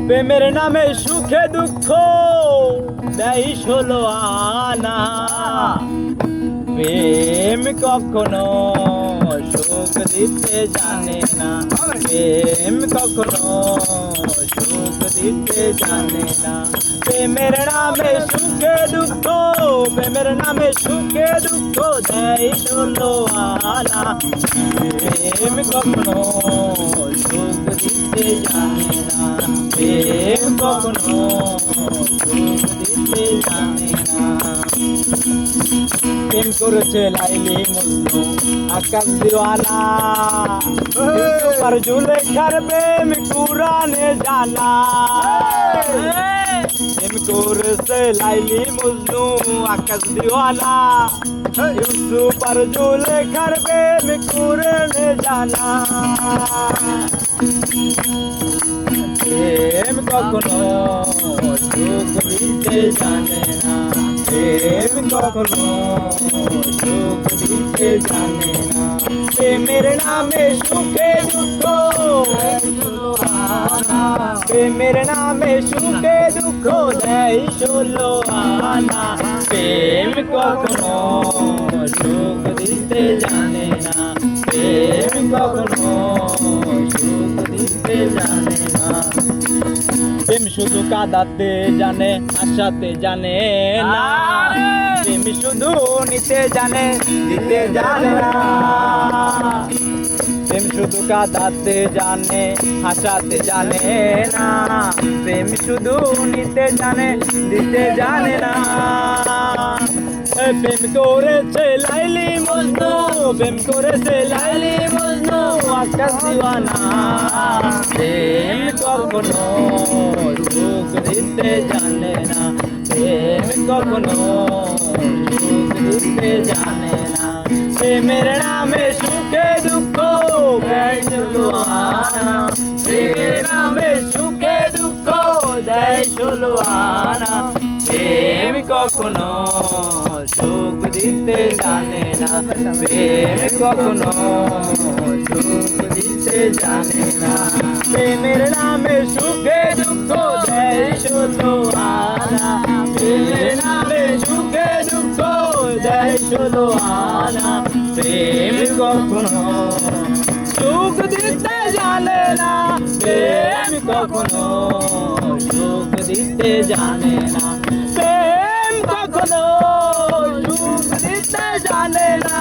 প্রেমের নামে সুখে দুঃখ দেয় 16 আনা। প্রেম কখনো সুখ দিতে জানে না, প্রেম কখনো সুখ দিতে জানে না। প্রেমের নামে সুখে দুঃখ, প্রেমের নামে সুখে দুঃখ দেয় 16 আনা। প্রেম কখনো সুখ দিতে জানে না, প্রেম কখনো সুখ দিতে জানে না। প্রেম করেছে লাইলি মজনু আকাশ দিওয়ানা, पर जुलेखार प्रेम कुराने जाना। प्रेम করেছে লাইলি মজনু আকাশ দিওয়ানা, ইউসুফ আর জুলেখার প্রেম কুরানে জানা। প্রেম কখনো সুখ দিতে জানে না, প্রেম কখনো সুখ দিতে জানে না। প্রেমের নামে সুখে দুঃখ, প্রেমের নামে সুখে দুঃখ দেয় 16 আনা। প্রেম কখনো সুখ দিতে জানে না, প্রেম কখনো সুখ দিতে জানে না। প্রেম শুধু কাঁদাতে জানে, আশাতে জানে না। প্রেম শুধু নিতে জানে, দিতে জানে না। প্রেম শুধু কাঁদাতে জানে, হাসাতে জানে না। প্রেম শুধু নিতে জানে, দিতে জানে না। প্রেম করেছে লাইলি মজনু, প্রেম করেছে লাইলি মজনু আকাশ দিওয়ানা। প্রেম কখনো সুখ দিতে জানে না, প্রেম কখনো সুখ দিতে জানে না। প্রেমের নামে সুখে দুঃখ দেয় 16 আনা, প্রেমের নামে সুখে দুঃখ দেয় 16 আনা। প্রেম কখনো সুখ দিতে জানে না, প্রেম কখনো সুখ দিতে জানে না। প্রেমের নামে সুখে দুঃখ দেয় 16 আনা, প্রেমের নামে সুখে দুঃখ দেয় 16 আনা। প্রেম কখনো সুখ দিতে জানে না, প্রেম কখনো সুখ দিতে জানে না। প্রেম কখনো সুখ দিতে জানে না।